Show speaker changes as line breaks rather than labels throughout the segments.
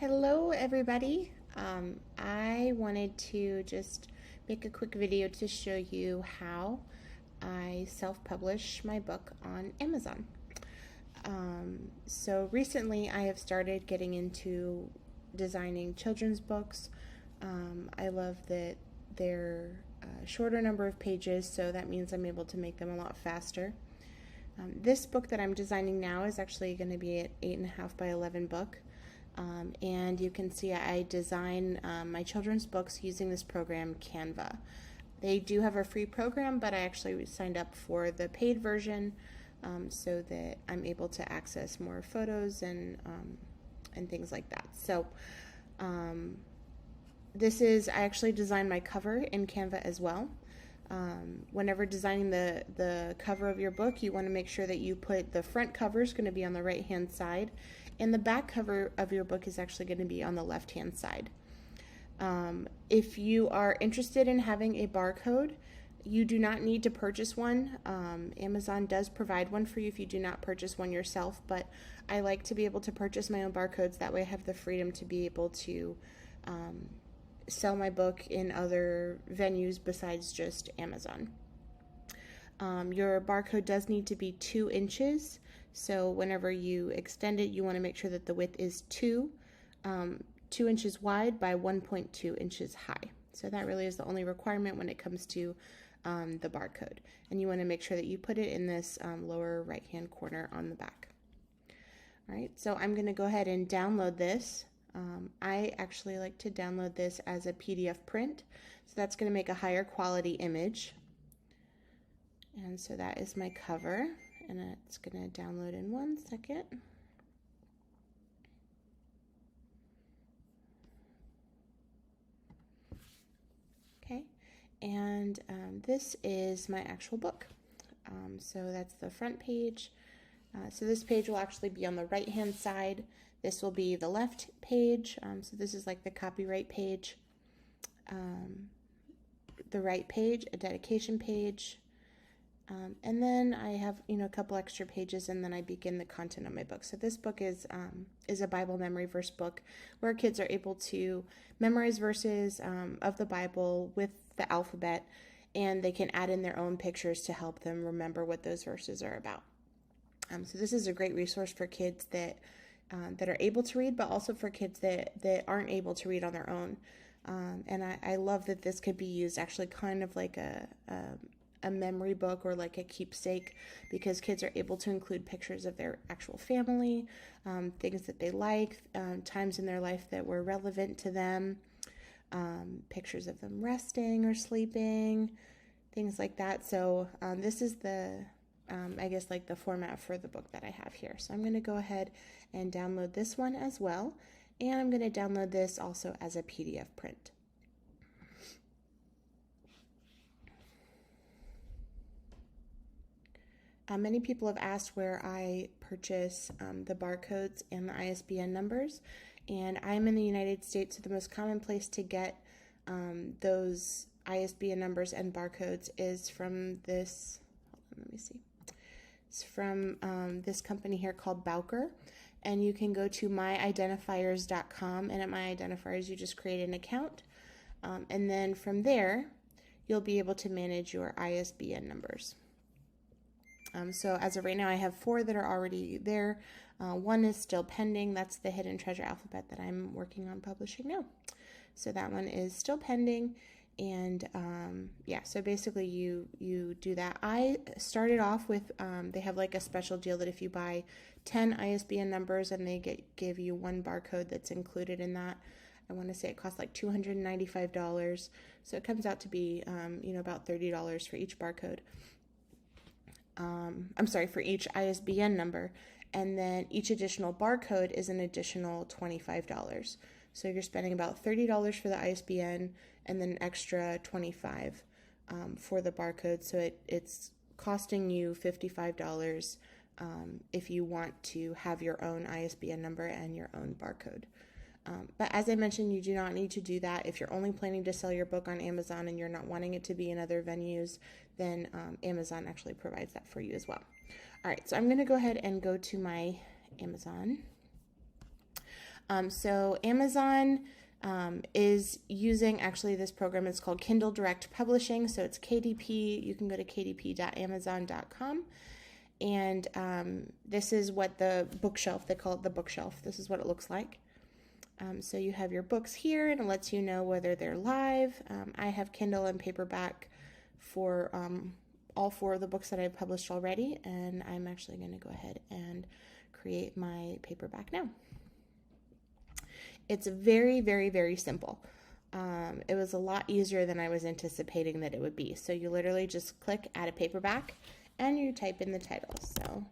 Hello, everybody. I wanted to just make a quick video to show you how I self-publish my book on Amazon. So recently I have started getting into designing children's books. I love that they're a shorter number of pages, so that means I'm able to make them a lot faster. This book that I'm designing now is actually going to be an 8.5 by 11 book. And you can see I design my children's books using this program, Canva. They do have a free program, but I actually signed up for the paid version so that I'm able to access more photos and things like that. So I actually designed my cover in Canva as well. Whenever designing the cover of your book, you want to make sure that you put the front cover is going to be on the right hand side, and the back cover of your book is actually going to be on the left hand side. If you are interested in having a barcode, you do not need to purchase one. Amazon does provide one for you if you do not purchase one yourself, but I like to be able to purchase my own barcodes. That way I have the freedom to be able to sell my book in other venues besides just Amazon. Your barcode does need to be 2 inches, so whenever you extend it, you want to make sure that the width is 2 inches wide by 1.2 inches high. So that really is the only requirement when it comes to the barcode. And you want to make sure that you put it in this lower right hand corner on the back. All right, so I'm going to go ahead and download this. I actually like to download this as a PDF print, so that's going to make a higher quality image. And so that is my cover, and it's going to download in 1 second. Okay, and this is my actual book. So that's the front page. So this page will actually be on the right hand side. This will be the left page. So this is like the copyright page, the right page, a dedication page, and then I have a couple extra pages, and then I begin the content of my book. So this book is a Bible memory verse book where kids are able to memorize verses of the Bible with the alphabet, and they can add in their own pictures to help them remember what those verses are about. So this is a great resource for kids that are able to read, but also for kids that aren't able to read on their own. And I love that this could be used actually kind of like a memory book or like a keepsake, because kids are able to include pictures of their actual family, things that they like, times in their life that were relevant to them, pictures of them resting or sleeping, things like that. So this is I guess like the format for the book that I have here. So I'm going to go ahead and download this one as well, and I'm going to download this also as a PDF print. Many people have asked where I purchase the barcodes and the ISBN numbers, and I'm in the United States, so the most common place to get those ISBN numbers and barcodes is from this, let me see. It's from this company here called Bowker, and you can go to myidentifiers.com, and at myidentifiers you just create an account, and then from there you'll be able to manage your ISBN numbers. So as of right now I have 4 that are already there. 1 is still pending. That's the Hidden Treasure Alphabet that I'm working on publishing now. So that one is still pending. And yeah, so basically you do that. I started off with, they have like a special deal that if you buy 10 ISBN numbers and they give you 1 barcode that's included in that. I want to say it costs like $295. So it comes out to be, about $30 for each barcode. I'm sorry, for each ISBN number. And then each additional barcode is an additional $25. So you're spending about $30 for the ISBN and then an extra $25 for the barcode. So it's costing you $55 if you want to have your own ISBN number and your own barcode. But as I mentioned, you do not need to do that. If you're only planning to sell your book on Amazon and you're not wanting it to be in other venues, then Amazon actually provides that for you as well. All right, so I'm going to go ahead and go to my Amazon. So Amazon is using, actually this program is called Kindle Direct Publishing, so it's KDP. You can go to kdp.amazon.com, and this is what the bookshelf, they call it the bookshelf, this is what it looks like. So you have your books here, and it lets you know whether they're live. I have Kindle and Paperback for all 4 of the books that I've published already, and I'm actually going to go ahead and create my Paperback now. It's very, very, very simple. It was a lot easier than I was anticipating that it would be. So you literally just click Add a Paperback, and you type in the title. So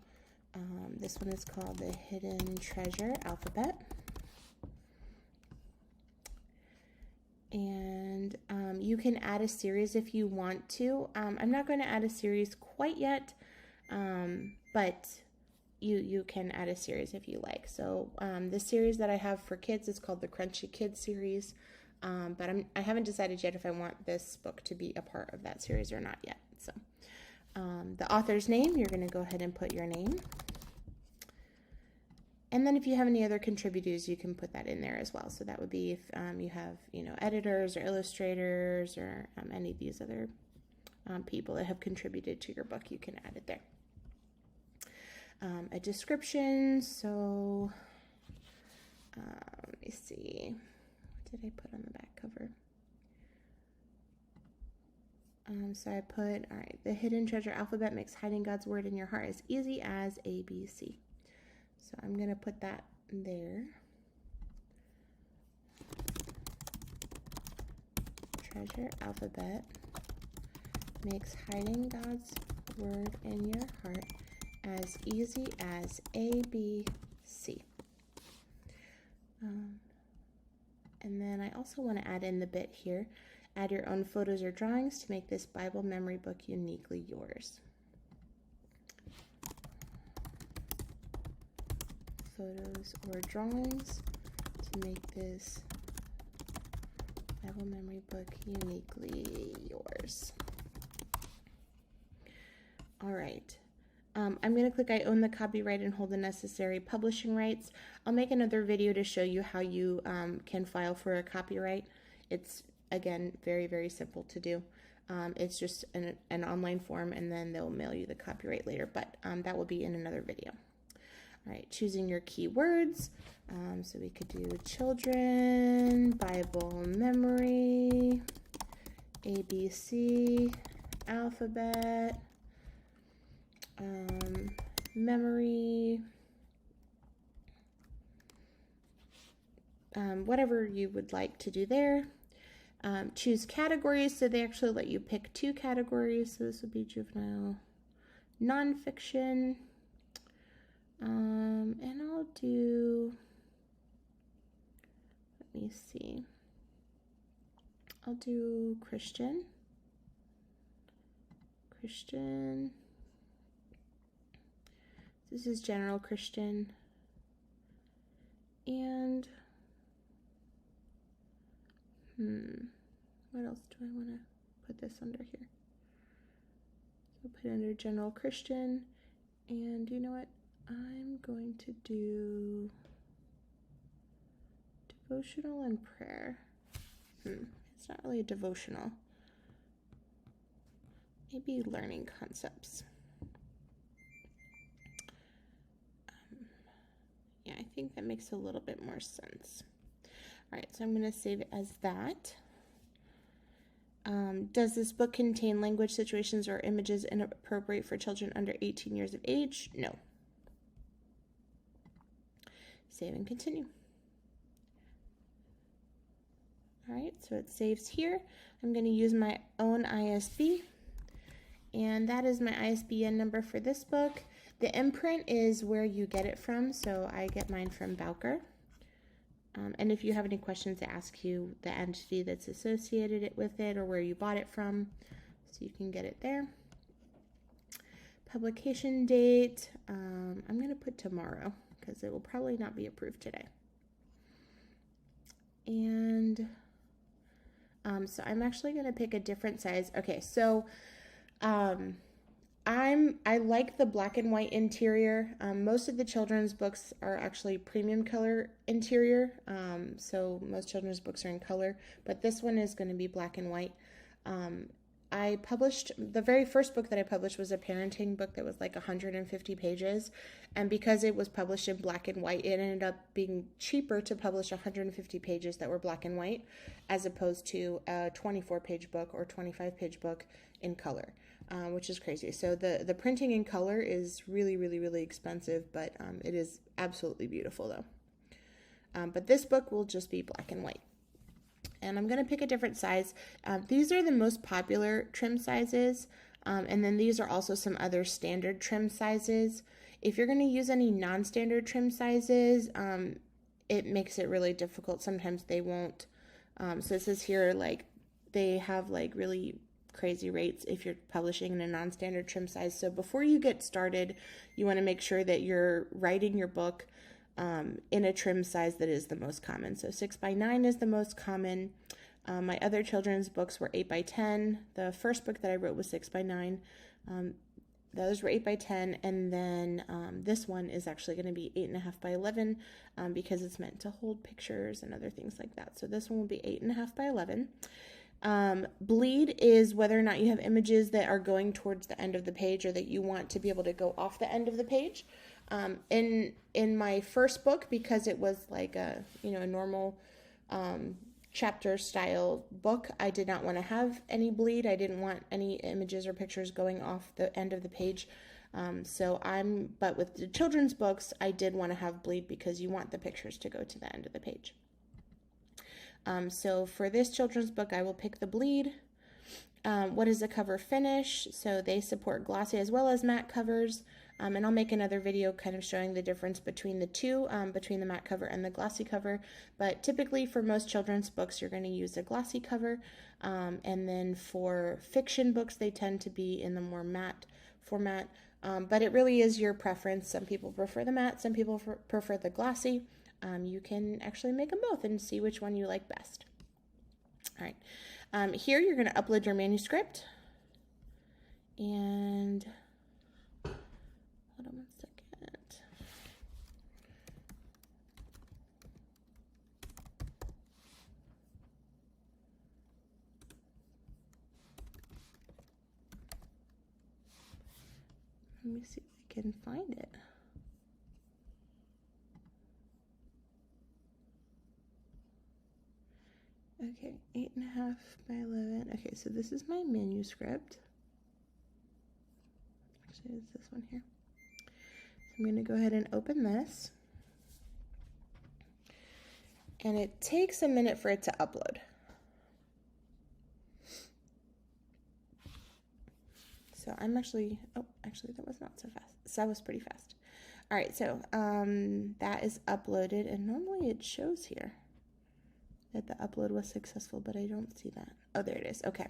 this one is called The Hidden Treasure Alphabet. And you can add a series if you want to. I'm not going to add a series quite yet, but you can add a series if you like. So the series that I have for kids is called the Crunchy Kids series, but I haven't decided yet if I want this book to be a part of that series or not yet. So the author's name, you're going to go ahead and put your name. And then if you have any other contributors, you can put that in there as well. So that would be if you have, editors or illustrators or any of these other people that have contributed to your book, you can add it there. A description. So let me see. What did I put on the back cover? So I put, all right, the Hidden Treasure Alphabet makes hiding God's Word in your heart as easy as ABC. So I'm going to put that there. Treasure Alphabet makes hiding God's Word in your heart as easy as ABC. And then I also want to add in the bit here. Add your own photos or drawings to make this Bible memory book uniquely yours. Photos or drawings to make this Bible memory book uniquely yours. All right. I'm going to click I own the copyright and hold the necessary publishing rights. I'll make another video to show you how you can file for a copyright. It's, again, very, very simple to do. It's just an online form, and then they'll mail you the copyright later, but that will be in another video. All right, choosing your keywords. So we could do children, Bible memory, ABC, alphabet, memory, whatever you would like to do there. Choose categories, so they actually let you pick 2 categories. So this would be juvenile, nonfiction, and I'll do, let me see, I'll do Christian, this is general Christian, and what else do I want to put this under here? So put it under general Christian, and you know what? I'm going to do devotional and prayer. It's not really a devotional. Maybe learning concepts. Yeah, I think that makes a little bit more sense. All right, so I'm going to save it as that. Does this book contain language, situations, or images inappropriate for children under 18 years of age? No. Save and continue. All right, so it saves here. I'm going to use my own ISB, and that is my ISBN number for this book. The imprint is where you get it from, so I get mine from Bowker. And if you have any questions, they ask you the entity that's associated with it or where you bought it from, so you can get it there. Publication date, I'm going to put tomorrow because it will probably not be approved today. And so I'm actually going to pick a different size. Okay, so I I like the black and white interior. Most of the children's books are actually premium color interior, so most children's books are in color, but this one is going to be black and white. I published, the very first book that I published was a parenting book that was like 150 pages, and because it was published in black and white, it ended up being cheaper to publish 150 pages that were black and white as opposed to a 24-page book or 25-page book in color. Which is crazy. So the printing in color is really, really, really expensive, but it is absolutely beautiful though. But this book will just be black and white. And I'm going to pick a different size. These are the most popular trim sizes, and then these are also some other standard trim sizes. If you're going to use any non-standard trim sizes, it makes it really difficult. Sometimes they won't. So it says here, like, they have like really crazy rates if you're publishing in a non-standard trim size. So before you get started, you want to make sure that you're writing your book in a trim size that is the most common. So 6x9 is the most common. My other children's books were 8x10. The first book that I wrote was 6x9. The others were 8x10, and then this one is actually going to be 8.5x11 because it's meant to hold pictures and other things like that. So this one will be 8.5x11. Bleed is whether or not you have images that are going towards the end of the page or that you want to be able to go off the end of the page. In my first book, because it was like a normal chapter style book, I did not want to have any bleed. I didn't want any images or pictures going off the end of the page. But with the children's books, I did want to have bleed because you want the pictures to go to the end of the page. So for this children's book, I will pick the bleed. What is the cover finish? So they support glossy as well as matte covers. And I'll make another video kind of showing the difference between the two, between the matte cover and the glossy cover. But typically for most children's books, you're going to use a glossy cover. And then for fiction books, they tend to be in the more matte format. But it really is your preference. Some people prefer the matte, some people prefer the glossy. You can actually make them both and see which one you like best. All right. Here you're going to upload your manuscript. And hold on one second. Let me see if I can find it. Okay, 8.5x11. Okay, so this is my manuscript. Actually, it's this one here. So I'm going to go ahead and open this. And it takes a minute for it to upload. So I'm actually, actually that was not so fast. So that was pretty fast. All right, so that is uploaded, and normally it shows here that the upload was successful, but I don't see that. Oh, there it is. Okay.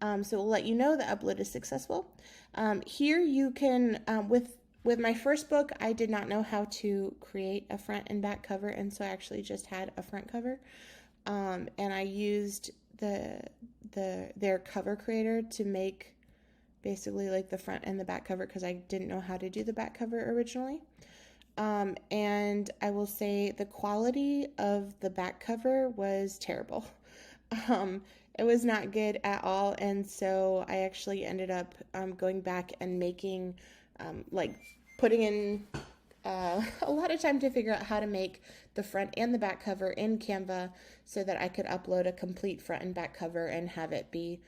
So we'll let you know the upload is successful. Here you can, with my first book, I did not know how to create a front and back cover, and so I actually just had a front cover. And I used their cover creator to make basically like the front and the back cover because I didn't know how to do the back cover originally. And I will say the quality of the back cover was terrible. It was not good at all, and so I actually ended up going back and making, putting in a lot of time to figure out how to make the front and the back cover in Canva so that I could upload a complete front and back cover and have it be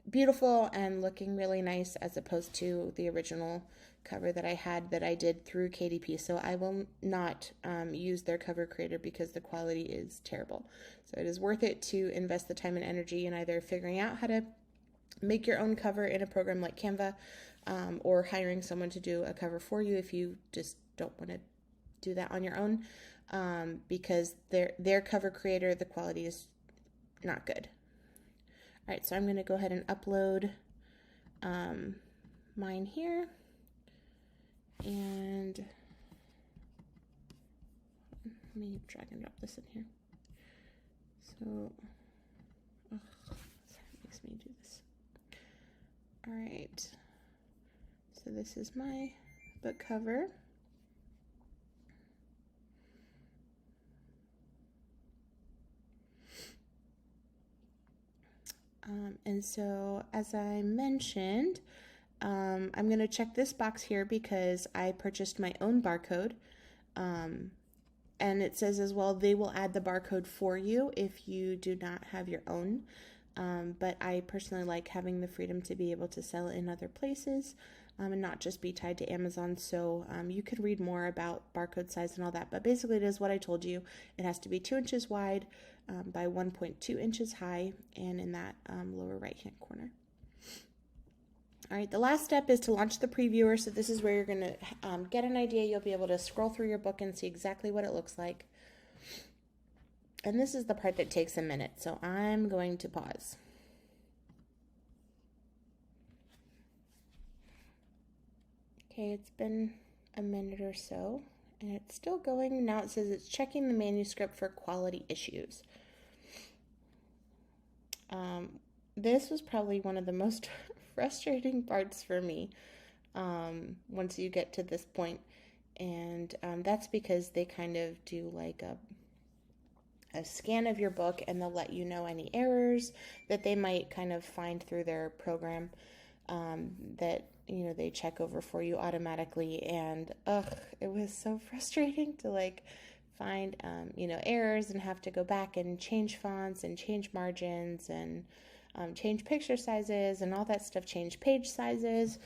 beautiful and looking really nice as opposed to the original cover that I had that I did through KDP. So I will not use their cover creator because the quality is terrible. So it is worth it to invest the time and energy in either figuring out how to make your own cover in a program like Canva or hiring someone to do a cover for you if you just don't want to do that on your own because their cover creator, the quality is not good. All right, so I'm going to go ahead and upload mine here. And let me drag and drop this in here. So, that makes me do this. All right, So this is my book cover. And so, as I mentioned, I'm going to check this box here because I purchased my own barcode. And it says as well, they will add the barcode for you if you do not have your own. But I personally like having the freedom to be able to sell it in other places and not just be tied to Amazon. So you could read more about barcode size and all that. But basically, it is what I told you. It has to be 2 inches wide by 1.2 inches high, and in that lower right-hand corner. All right, the last step is to launch the previewer. So this is where you're going to get an idea. You'll be able to scroll through your book and see exactly what it looks like. And this is the part that takes a minute, so I'm going to pause. Okay, it's been a minute or so, and it's still going. Now it says it's checking the manuscript for quality issues. This was probably one of the most frustrating parts for me once you get to this point. And that's because they kind of do like a scan of your book, and they'll let you know any errors that they might kind of find through their program that, you know, they check over for you automatically. And it was so frustrating to like find you know, errors and have to go back and change fonts and change margins and change picture sizes and all that stuff, change page sizes.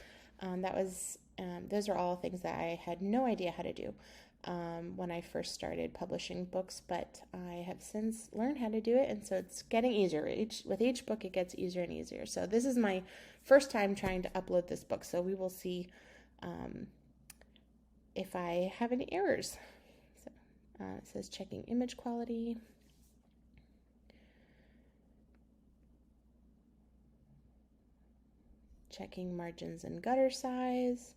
Those are all things that I had no idea how to do when I first started publishing books, but I have since learned how to do it, and so it's getting easier. With each book, it gets easier and easier. So this is my first time trying to upload this book, so we will see if I have any errors. So it says checking image quality. Checking margins and gutter size.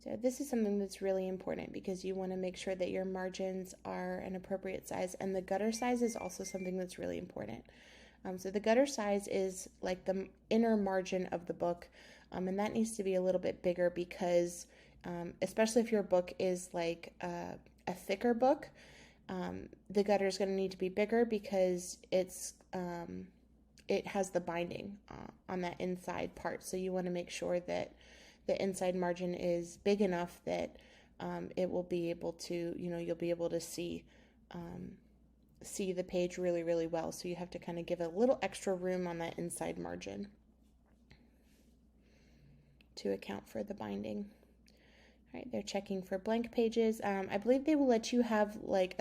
So this is something that's really important because you want to make sure that your margins are an appropriate size, and the gutter size is also something that's really important. So the gutter size is like the inner margin of the book, and that needs to be a little bit bigger because especially if your book is like a thicker book, the gutter is going to need to be bigger because it has the binding on that inside part. So you want to make sure that the inside margin is big enough that it will be able to, you know, you'll be able to see the page really, really well. So you have to kind of give a little extra room on that inside margin to account for the binding. All right, they're checking for blank pages. I believe they will let you have like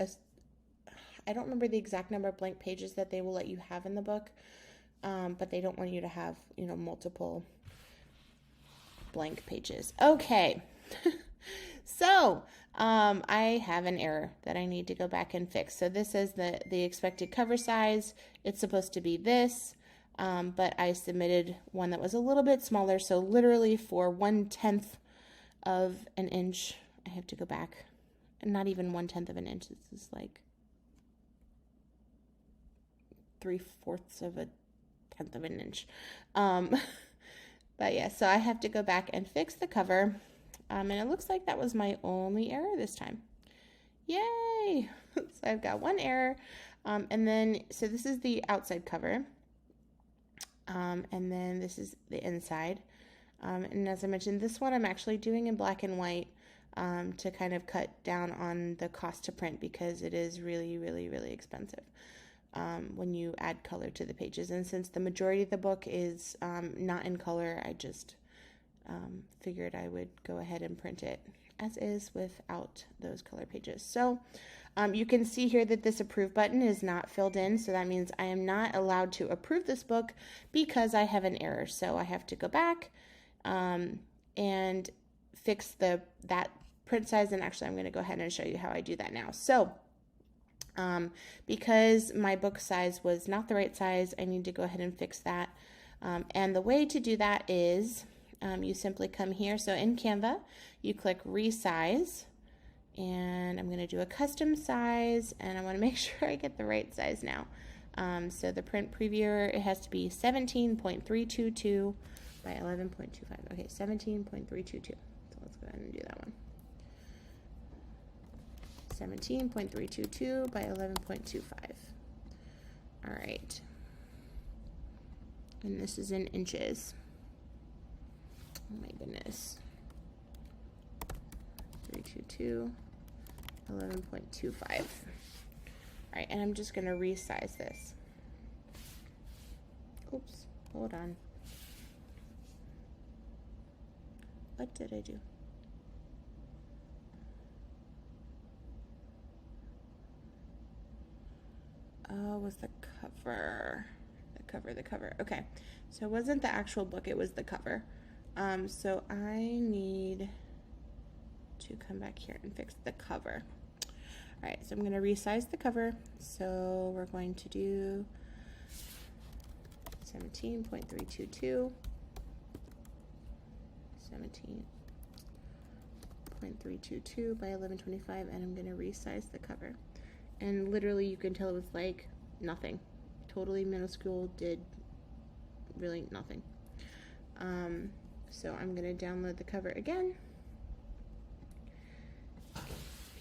I don't remember the exact number of blank pages that they will let you have in the book. But they don't want you to have, you know, multiple blank pages. Okay, so I have an error that I need to go back and fix. So this is the expected cover size. It's supposed to be this, but I submitted one that was a little bit smaller. So literally for 1/10 of an inch, I have to go back. Not even 1/10 of an inch. This is like 3/4 of a 1/10 of an inch. But yeah, so I have to go back and fix the cover. And it looks like that was my only error this time. Yay! So I've got one error. And then, so this is the outside cover. And then this is the inside. And as I mentioned, this one I'm actually doing in black and white to kind of cut down on the cost to print because it is really, really, really expensive when you add color to the pages. And since the majority of the book is not in color, I just figured I would go ahead and print it as is without those color pages. So you can see here that this approve button is not filled in, so that means I am not allowed to approve this book because I have an error. So I have to go back and fix that print size, and actually I'm going to go ahead and show you how I do that now. So because my book size was not the right size, I need to go ahead and fix that. And the way to do that is you simply come here. So in Canva, you click resize, and I'm going to do a custom size, and I want to make sure I get the right size now. So the print previewer, it has to be 17.322 by 11.25. Okay, 17.322. So let's go ahead and do that one. 17.322 by 11.25. All right. And this is in inches. Oh my goodness. 322, 11.25. All right, and I'm just gonna resize this. Oops, hold on. What did I do? Oh, it was the cover. The cover. Okay, so it wasn't the actual book, it was the cover. So I need to come back here and fix the cover. All right, so I'm going to resize the cover. So we're going to do 17.322, 17.322 by 11.25, and I'm going to resize the cover. And literally you can tell it was like nothing. Totally minuscule, did really nothing. So I'm going to download the cover again.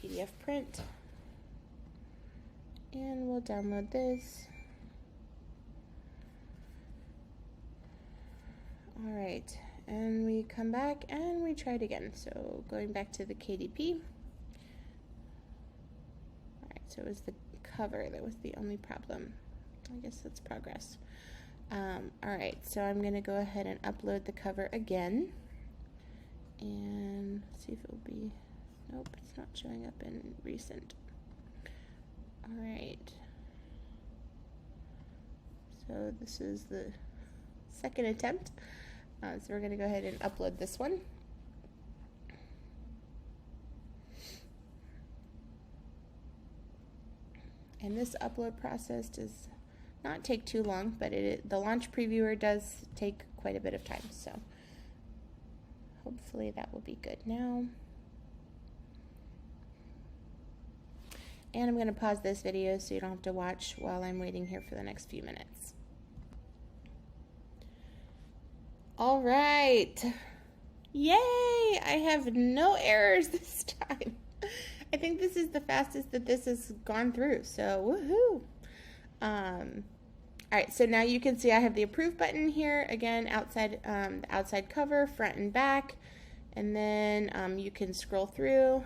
PDF print. And we'll download this. All right, and we come back and we try it again. So going back to the KDP. All right, so it was the cover that was the only problem. I guess that's progress. All right, so I'm gonna go ahead and upload the cover again and see if it will be, nope, it's not showing up in recent. All right, so this is the second attempt. So we're gonna go ahead and upload this one. And this upload process does not take too long, but the launch previewer does take quite a bit of time, so hopefully that will be good now. And I'm going to pause this video so you don't have to watch while I'm waiting here for the next few minutes. All right, yay! I have no errors this time. I think this is the fastest that this has gone through, so woohoo! All right, so now you can see I have the approve button here again, outside the outside cover, front and back, and then you can scroll through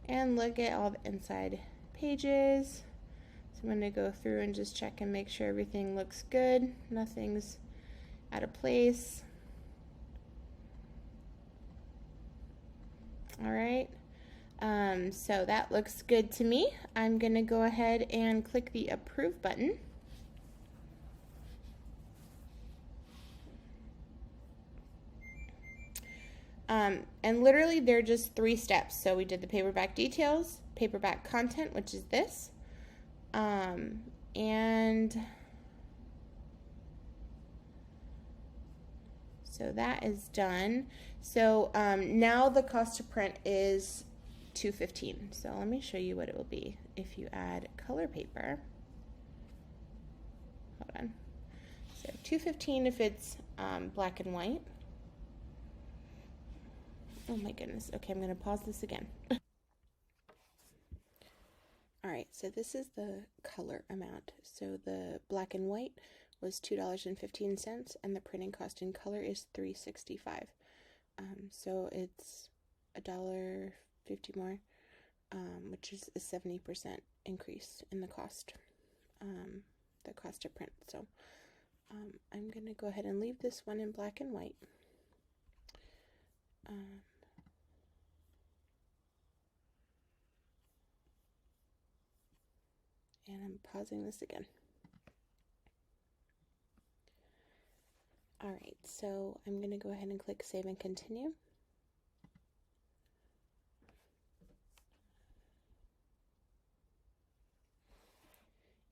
and look at all the inside pages. So I'm going to go through and just check and make sure everything looks good, nothing's out of place. All right. So that looks good to me. I'm going to go ahead and click the approve button. And literally they're just 3 steps. So we did the paperback details, paperback content, which is this, and so that is done. So now the cost to print is $2.15. So let me show you what it will be if you add color paper. Hold on. So $2.15 if it's black and white. Oh my goodness. Okay, I'm going to pause this again. All right, so this is the color amount. So the black and white was $2.15, and the printing cost in color is $3.65. So it's $1.50 more, which is a 70% increase in the cost to print. So I'm going to go ahead and leave this one in black and white. And I'm pausing this again. All right, so I'm going to go ahead and click Save and Continue.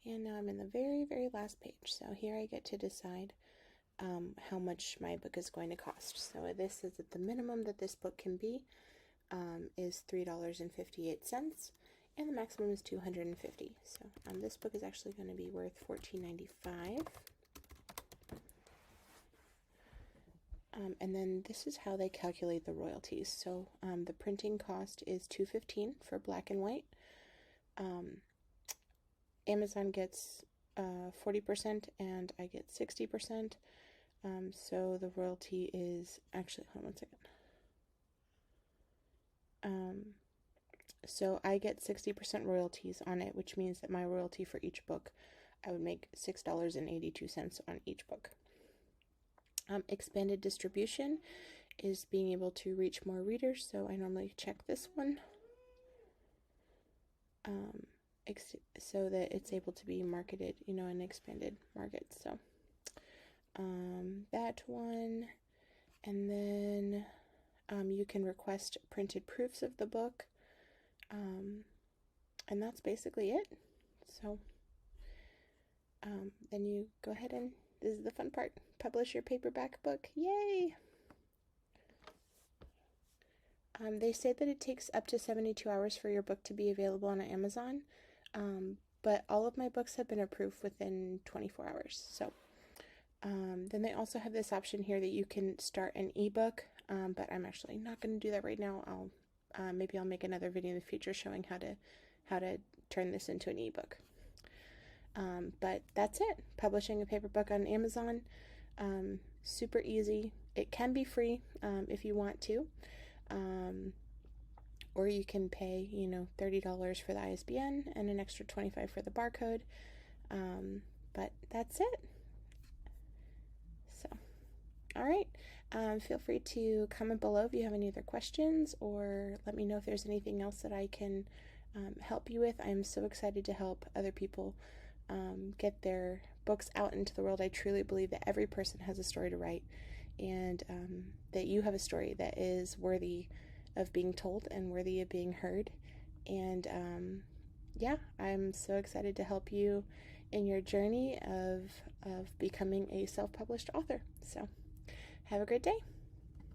And now I'm in the very, very last page. So here I get to decide how much my book is going to cost. So this is at the minimum that this book can be is $3.58. and the maximum is $250. So this book is actually going to be worth $14.95. And then this is how they calculate the royalties. So the printing cost is $2.15 for black and white. Amazon gets 40% and I get 60%. So the royalty is actually, hold on one second. So I get 60% royalties on it, which means that my royalty for each book, I would make $6.82 on each book. Expanded distribution is being able to reach more readers, so I normally check this one so that it's able to be marketed, in expanded markets. So that one, and then you can request printed proofs of the book, and that's basically it. So then you go ahead and, this is the fun part, publish your paperback book. Yay! They say that it takes up to 72 hours for your book to be available on Amazon, but all of my books have been approved within 24 hours. So then they also have this option here that you can start an ebook, but I'm actually not going to do that right now. Maybe I'll make another video in the future showing how to turn this into an ebook. But that's it. Publishing a paper book on Amazon, super easy. It can be free if you want to, or you can pay $30 for the ISBN and an extra $25 for the barcode. But that's it. So, all right. Feel free to comment below if you have any other questions, or let me know if there's anything else that I can help you with. I'm so excited to help other people get their books out into the world. I truly believe that every person has a story to write, and that you have a story that is worthy of being told and worthy of being heard. And yeah, I'm so excited to help you in your journey of becoming a self-published author. So have a great day.